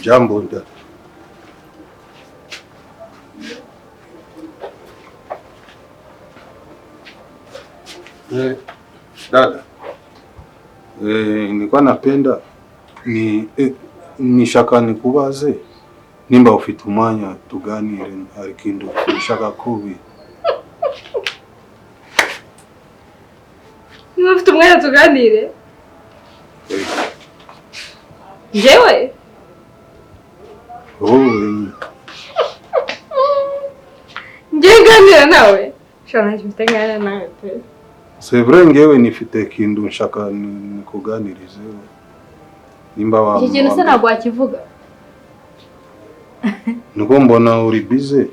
Jambo dada. Dada. Nilikuwa napenda nishaka nikubaze nimba ufite umwanya tuganire arikindu nishaka kubi. Niba ufite umwanya tuganire? Jewe? Nganira nawe? Shana mfite ngana nawe pe. C'est vrai ngewe nifite kindu nshaka nikuganirize. Nimba wa. Iki kintu se ntabwo wakivuga. Nuko mbona uri busy.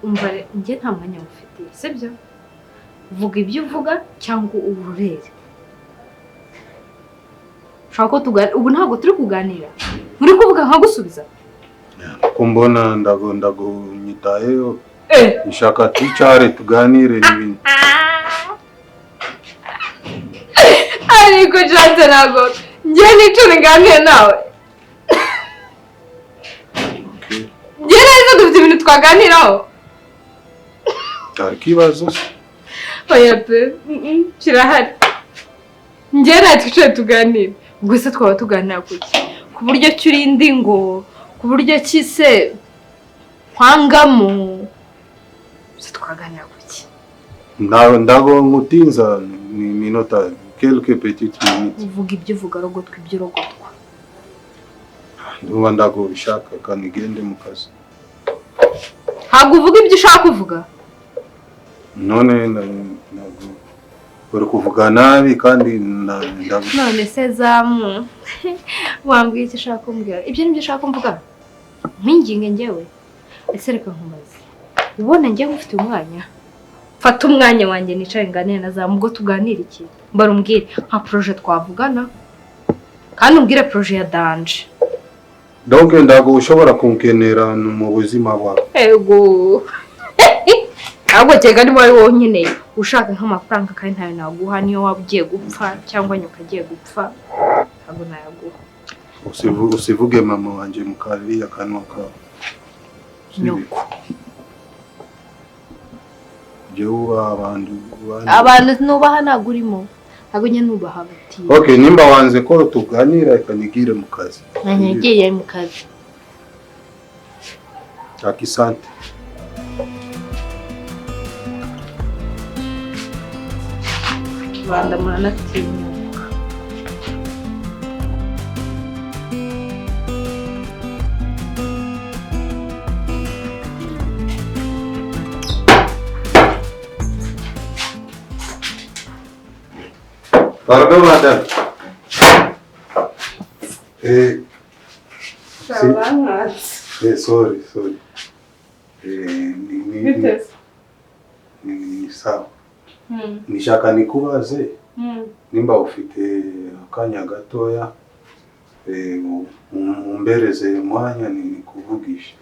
Umva nge nta mwanya ufite, sibyo? Vuga ibyo uvuga cyangwa ururere. Shaka tuganira, ubu ntabwo turi kuganira. Muri kuvuga nka gusubiza. Ko mbona ndago nyitayeyo. Nshaka twicare tuganire n'ibindi. Ariko janze nago nge nicyo nganire nawe. Nge neza dufite ibintu twaganiraho. Kibazo. Oya pe, kirahari. Nge natwicaye tuganire. Ubwo se twaba tuganira kuki? Ku buryo cy'urindi ngo, ku buryo cyise kwangamo. Se twaganira kuki? Ndago ngutinza ni minota quelques petites minutes. Uvuga ibyo uvuga rogotwa ibyo rogotwa. Ndumva ndago bishaka kandi gende mu kazi. Hago uvuga ibyo ushaka kuvuga? None nago bari kuvuga nabi kandi ndago. None se ZAMU wambwiye icyo ushaka kumbwira. Ibyo nibyo ushaka kumvuga? Nkinginge ngewe. Ese reka nkumaze. Ubona ngiye ngufite umwanya. Fata umwanya wanjye nicaye nganire na ZAMU ubwo tuganira iki? Mbarumbwire nka projet twavugana. Kandi umbwire projet ya danje. Donc ndago ushobora kunkenera mu buzima bwawe. Ego. Ahubwo cyega ni wowe wonyine ushaka nk'amafaranga kandi ntayo naguha niyo waba ugiye gupfa cyangwa nyuka agiye gupfa ntabwo nayaguha. Usivuge mama wanje mukariya kanwa kawe. Nyoko. Jewe abantu nubaha nagurimo. Ntabwo nye nubaha bati. Okay, nimba wanze ko tuganira ikanigire mu kazi. Ngiye mu kazi. Akisante. Banda mwanatinya. Pardon madame. Sorry. Ni sawa. Nishaka nikubaze. Nimba ufite akanya gatoya umbereze mwanya nikuvugisha.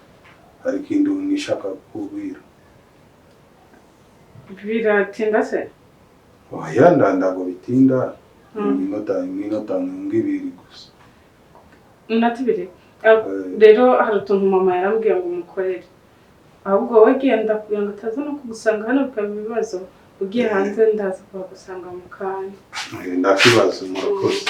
Hari kindu nishaka kubwira. Biratinda se? Oya ndago bitinda. Minota ngibiri gusa. Natibiri. Rero hari utuntu mama yarambwiye ngo umukorere. Ahubwo wowe genda kugira ngo ataza no kugusanga hano bikaba ibibazo. Ugiye hanze ndaza kubagusanga mu kanya. Ndakibazo murakoze.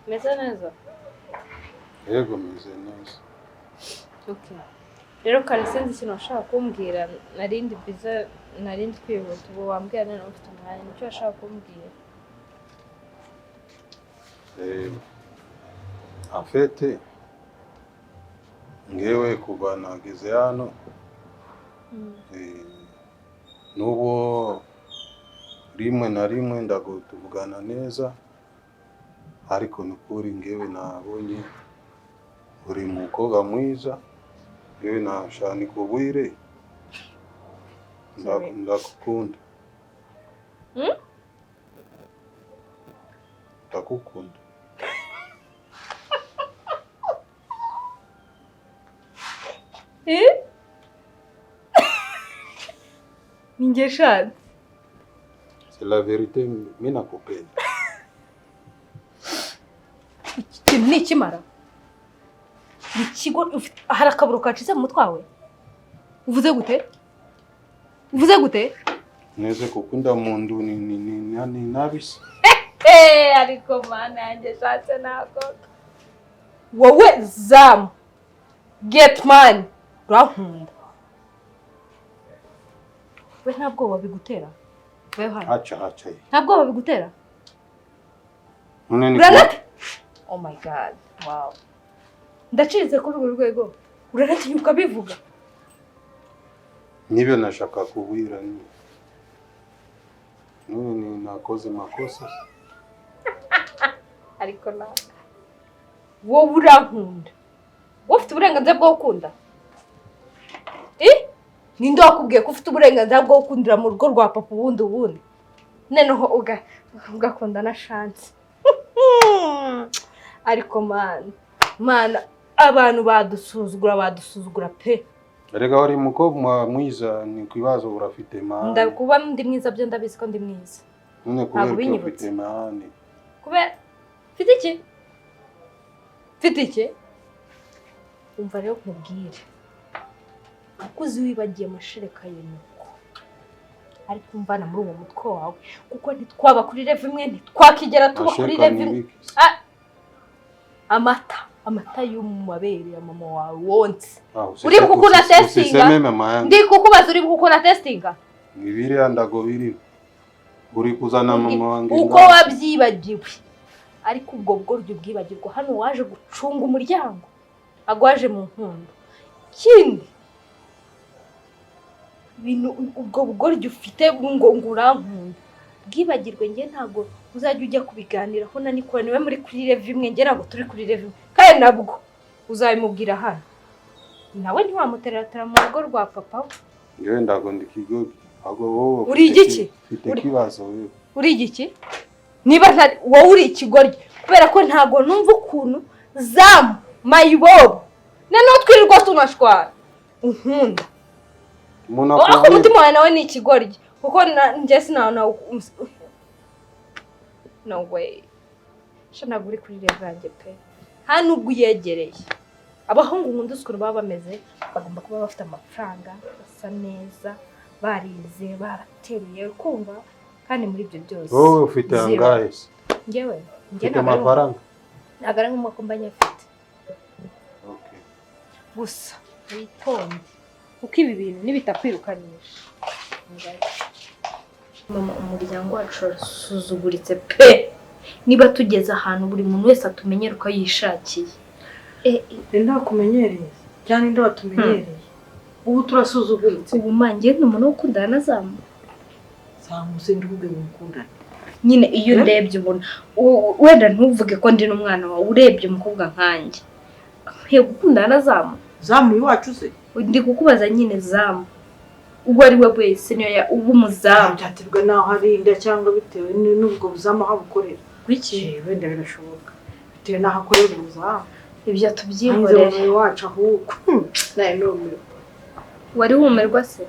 Meze neza? Yego meze neza. Okay. Rero kare sinzi ikintu ushaka kumbwira narindi biza narindi kwihuta ubu wambwira none ufite umwanya nicyo ushaka kumbwira. En fait ngewe kuba nageze hano nubo rimwe na rimwe ndago tuvugana neza ariko nukuri ngewe nabonye uri mukobwa mwiza yewe nasha nikubwire ndakukunda. Ndakukunda. Ningesha. C'est la vérité, mimi nakupenda. Ni ikimara. Ikigo hari akaburo kacize mu mutwe wawe. Uvuze gute? Uvuze gute? Neze kukunda mundu ni nabisi. Ariko mana yanjye shatse nako. Wowe ZAMU. Get man. Urankunda. We ntabwo wabigutera. Wewe hano. Acha. Ntabwo wabigutera. None ni Oh my god. Wow. Ndacirize kuri urwo rwego. Uraratinyuka bivuga. Nibyo nashaka kubwira ni. None nakoze makosa. Ariko na wowe urankunda. Wowe ufite uburenganzira bwo gukunda. Ninde wakubwiye ko ufite uburenganzira bwo gukundira mu rugo rwa papa ubundi. Noneho ugakunda na chance. Ariko mana abantu badusuzugura pe. Erega wari mukobwa mwiza ni kwibazo urafite mana. Ndakuba ndi mwiza byo ndabizi ko ndi mwiza. None kubera ufite mana. Kubera fite iki? Fite iki? Umva rero nkubwire. Akuzi wibagiye amashereka y'uko. Ariko umvana muri uwo mutwe wawe kuko ntitwaba kuri level imwe ntitwakigera tuba kuri level. Amata y'umubere ya mama wawe wonse. Uri gukuna testinga? Ndi kukubaza uri gukuna testinga? Nibiri andago biri. Uri kuzana mama wange. Uko wabyibagiwe. Ariko ubwo bworyo bwibagirwa hano waje gucunga umuryango. Agwaje mu nkundo. Kindi bintu ubwo bugoryo ufite ngo urankunda. Bwibagirwe nge ntago uzajya ujya kubiganiraho na Nikora niwe muri kuri level imwe ngera ngo turi kuri level. Kandi nabwo uzabimubwira hano. Nawe ntiwamuteratara mu rugo rwa papa. Ngewe ndago ndikigogi. Ago wowe uri igiki? Ufite kibazo wewe. Uri igiki? Niba wowe uri ikigoryo kubera ko ntago numva ukuntu ZAMU mayibobo. Nano twirirwa tunashwara. Unkunda. Ako umutima wawe nawe ni ikigoryi kuko njye sinawe no way. Shana guri kuri level yanjye pe. Hano ubwo yegereye. Abahungu nkunda uskuru baba bameze bagomba kuba bafite amafaranga, basa neza, barize, barateruye kumva kandi muri ibyo byose. Wowe ufite angahe? Ngewe ufite amafaranga. Nagara nk'umukombanya afite. Okay. Gusa witonde. Uko ibi bintu nibitakwirukanisha. Mama umuryango wacu urasuzuguritse pe. Niba tugeze ahantu buri muntu wese atumenyera uko yishakiye. Ndakumenyereye cyane ndabatumenyereye. Ubu turasuzuguritse. Ubu manjye ni umuntu ukundana na ZAMU. ZAMU se ndubwe mukundana. Nyine iyo ndebye ubona wenda ntuvuge ko ndi n'umwana wawe urebye umukobwa nkanjye. He gukundana na ZAMU. ZAMU iwacu se? Ndi kukubaza nyine ZAMU. Uwo ari we wese niyo ubu muzamu. Byaterwa naho hari inda cyangwa bitewe n'ubwo buzamu aho bukorera. Wiki wenda birashoboka. Bitewe naho akorera ubuzamu. Ibyo tubyihorera. Hanze wacu ahubwo. Naye numirwa. Wari wumerwa se?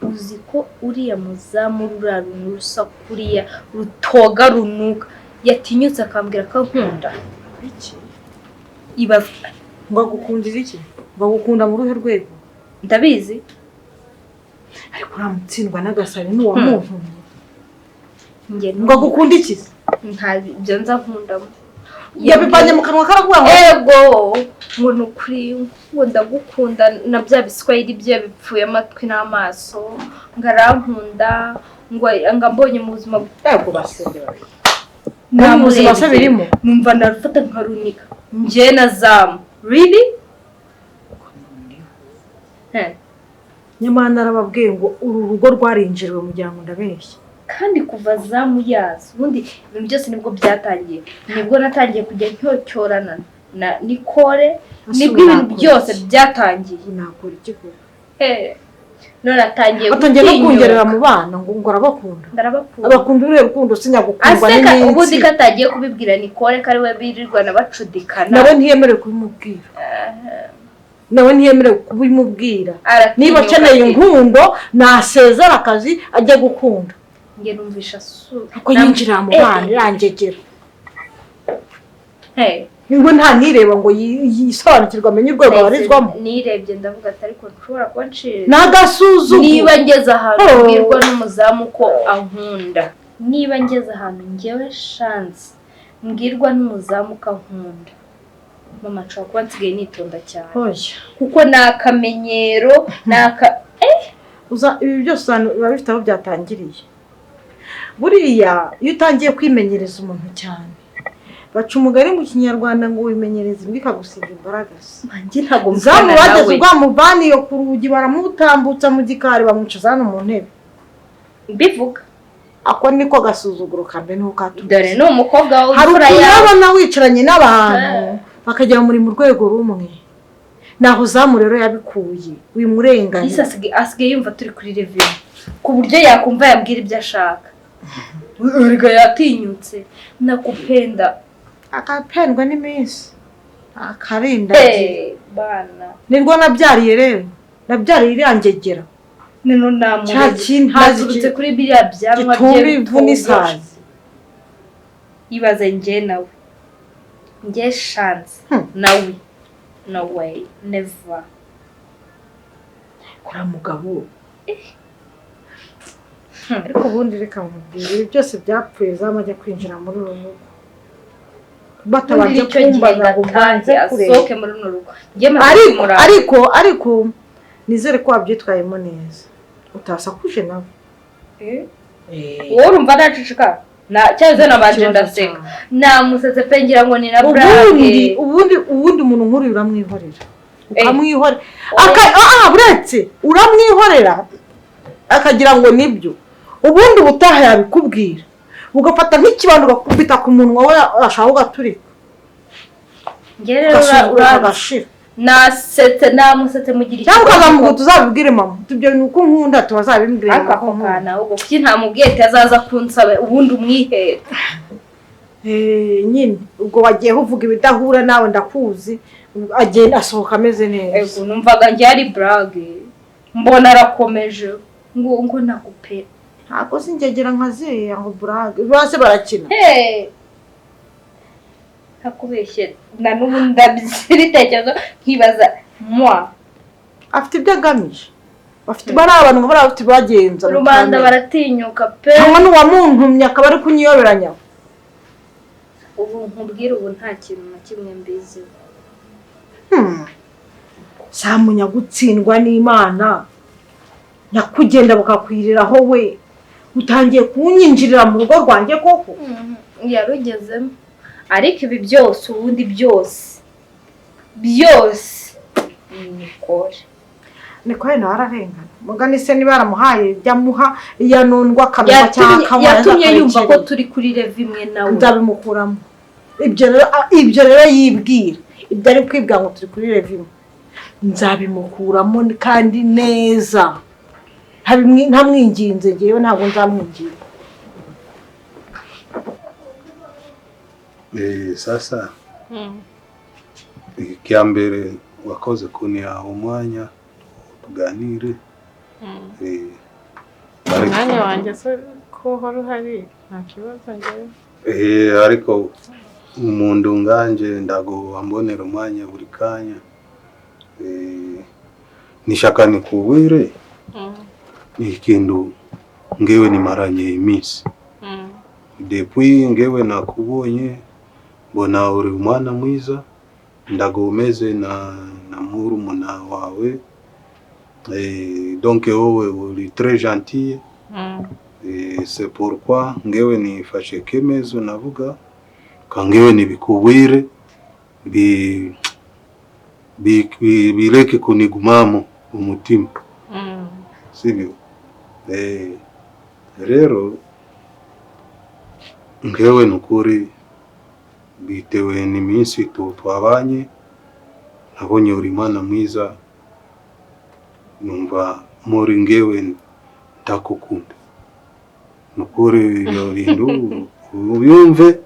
Uzi ko uriya muzamu rurarunu rusakuriya rutoga runuka yatinyutse akambwira ko nkunda. Iki? Ibaza ngo gukundira iki? Ngo gukunda mu ruhe rwego? Ndabizi. Ariko uramutsindwa n'agasabe n'uwa muntu. Ngo gukunda iki? Nta byo nza nkundamo. Yabipanye mu kanwa karavuga ngo ego ngo nukuri ngo ndagukunda na bya biswahili bye bipfuye amatwi n'amaso ngarankunda ngo ngambonye mu buzima bwabo basendera. Nta muzima se birimo. Numva narufata nkarunika. Nje na ZAMU. Really? Nyamara narababwiye ngo uru rugo rwarinjiriwe umuryango ndabeshya. Kandi kuva ZAMU yazo ubundi ibintu byose nibwo byatangiye. Nibwo natangiye kujya ntocyorana na Nicole nibwo ibintu byose byatangiye. Nakora iki ko none atangiye no kungerera mu bana ngo arabakunda. Ndarabakunda. Abakunda ure rukundo sinyagukundwa n'inzi. Aseka ubundi katagiye kubibwira Nicole kari we birirwa nabacudikana. Nawe ntiyemerewe kubimubwira. Nawe ntiyemerewe kubimubwira. Niba akeneye inkundo nasezera akazi ajya gukunda. Nge numvisha ko yinjira mu bana irangegera. Ngo nta nireba ngo yisobanukirwa amenye urwego barizwamo. Nirebye ndavuga ati ariko nshobora kuba ncire n'agasuzugu. Niba ngeze ahantu mbwirwa n'umuzamu ko ankunda, niba ngeze ahantu ngewe chance mbwirwa n'umuzamu ko ankunda, mama nshobora kuba nsigaye nitonda cyane. Kuko nakamenyero uza ibi byose biba bifite aho byatangiriye. Buriya iyo utangiye kwimenyereza umuntu cyane, baca umugari mu Kinyarwanda ngo wimenyereze imbwa ikagusiga imbaraga. Manjye ntago mvana nawe. Bageze rwamuvani yo ku rugi baramutambutsa mu gikari bamucuza hano mu ntebe. Bivuga ako niko gasuzuguro kambe nuko katuye. Dore no umukobwa w'ufura y'abana wicaranye n'abantu bakagera muri mu rwego rumwe. Naho ZAMU rero yabikuye wimurenganya. Asigaye yumva turi kuri review ku buryo yakumva yabwira ibyo ashaka. Uriga yatinyutse nakupenda. Akapendwa n'iminsi akarinda bana nirwo nabyariye rero nabyariye irangegera nino nazurutse kuri biriya byanwa n'isazi. Ibaze nge nawe nge chance nawe no way never kora mugabo. Ariko ubundi reka mubwire byose byapfuye ZAMU ajya kwinjira muri uru rugo batabanje kumbaza ngo mbanze asohoke muri uru rugo. Ariko nizere ko wabyitwayemo neza utasakuje nawe. Wowe urumva nacicika cyaze nabanje ndaseka namusetse pe ngira ngo ni na brage. Ubundi umuntu nkuru uramwihorera ukamwihorera buretse uramwihorera akagira ngo nibyo. Ubundi ubutaha yabikubwira ugafata nk'ikibando ugakubita ku munwa we ashaka ugaturika. Ngerero uragashira nasetse namusetse mugira iki cyangwa ngo tuzabibwire mama tubyo nuko nkunda tubazabimbwire ako kana ubwo kuki nta mubwete azaza kunsabe ubundi umwihere. Nyine ubwo wagiye uvuga ibidahura nawe ndakuzi agenda asohoka ameze neza. Numvaga ngiye ari brage mbona arakomeje ngo nakupera. Ntabwo singegera nkaziya ngo brage bose barakina. Hakubeshye na n'ubu ndabitekerezo nkibaza moi afite ibyo agamije. Bafite bari abantu ngo bafite bagenza rubanda baratinyuka pe. Hamwe n'uwamuntumye akaba ari kunyiyoberanya. Ubu nkubwira ubu nta kintu na kimwe mbizi. ZAMU nyagutsindwa n'Imana nyakugenda bukakwiriraho we utangiye kunyinjirira mu rugo rwanjye koko. Yarugezemo ariko ibi byose ubundi byose Nicole nawe ararengana. Mugani se niba yaramuhaye byamuha yanundwa kamera cyangwa yatumye yumva ko turi kuri rev imwe nawe. Nzabimukuramo. Ibyo rero yibwira. Ibyo ari kwibwa ngo turi kuri rev imwe. Nzabimukuramo kandi neza. Ntamwinginze ngewe ntabwo nzamwinginga. Sasa ikia mbere wakoze kuniha umwanya tuganire. Umwanya wanjye se ko horo hari nta kibazo ngewe. Ariko umuntu nganje ndago wambonera umwanya buri kanya. Nishaka nikubwire ikintu ngewe nimaranye iminsi. Depuis ngewe nakubonye mbona uri umwana mwiza ndagomeze na murumuna wawe. Donc wowe uri très gentil. C'est pourquoi ngewe nifashe kemezo navuga kangewe nibikubwire bireke kunigumamo umutima. Sibyo? Rero ngewe nukuri bitewe n'iminsi twabanye nabonye uri mwana mwiza numva muri ngewe ndakukunda nukuri ibyo bintu ubyumve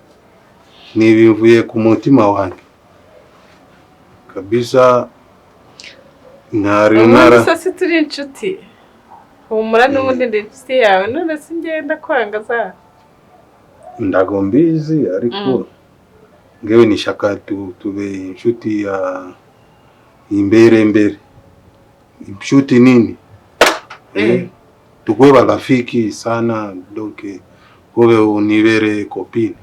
nibimvuye ku mutima wanjye kabisa nara sasi turi inshuti humura n'ubundi ndi inshuti yawe none se ngenda kwanga za ndagombizi ariko ngewe nishaka tube inshuti ya imbere inshuti nini tukwe barafiki sana donc wewe unibere copine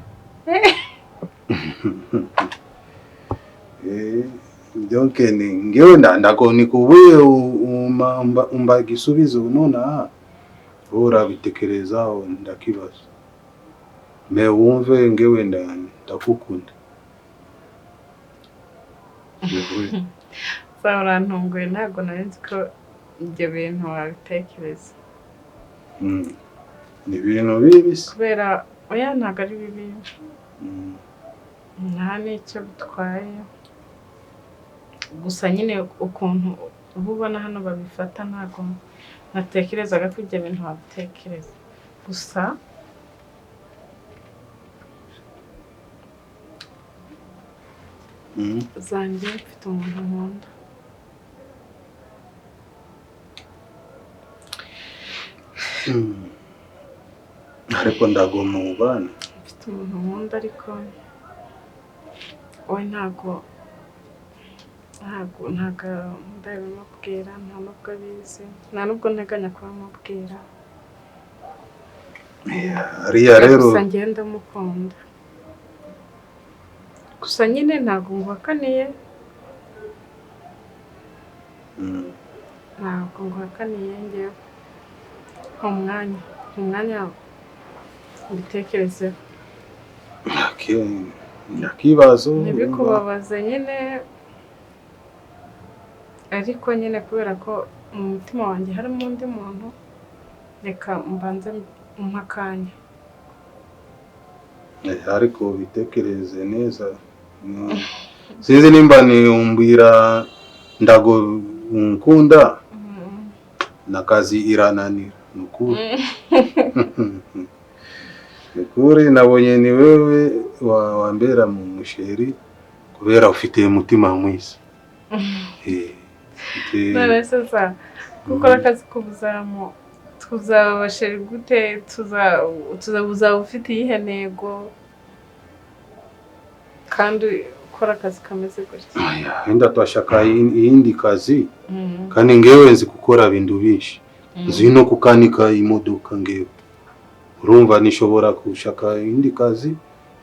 donc ngewe ndako nikubuye umba gisubizo nona urabitekerezaho ndakibazo me wumve ngewe ndakukunda urantunguye ntabwo nari nzi ko ibyo bintu wabitekereza ni ibintu bibi kubera oya ntabwo ari bibi nta n'icyo bitwaye gusa nyine ukuntu uba ubona hano babifata ntabwo natekerezaga ko ibyo bintu wabitekereza gusa zanjye mfite umuntu nkunda ariko ndagoma mu bana mfite umuntu nkunda ariko we ntabwo ndabimubwira nta nubwo abizi nta nubwo nteganya kubimubwira ariya rero gusa njyewe ndamukunda gusa nyine ntabwo nguhakaniye ngewe umwanya mbitekerezeho nyakibazo ntibikubabaze nyine ariko nyine kubera ko mu mutima wanjye harimo undi muntu reka mbanze umpa akanya ariko bitekereze neza sinzi nimba niumbwira ndago nkunda na kazi irananira nukuri nukuri nabonye ni wewe wambera mu musheri kubera ufite umutima mwiza none sasa gukora akazi k'ubuzamu tuzabasheri gute tuzaba ufite iyihe ntego kandi ukora akazi kameze gutya wenda twashaka iyindi kazi kandi ngewe nzi gukora bintu byinshi nzi no kukanika imodoka ngewe urumva nishobora gushaka iyindi kazi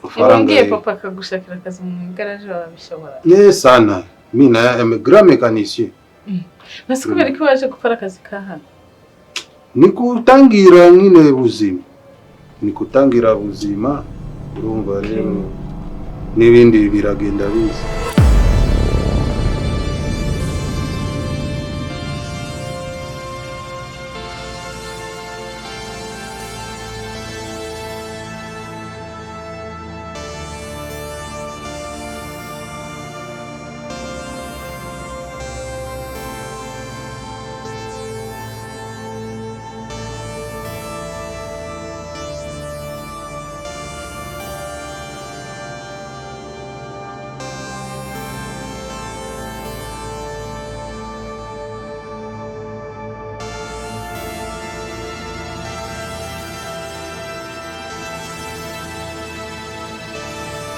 amafaranga ngiye papa akagushakira akazi mu garage wabishobora sana mimi na grand mécanicien nasi kubera ko waje gukora akazi ka hano nikutangira nyine buzima urumva rero n'ibindi biragenda biza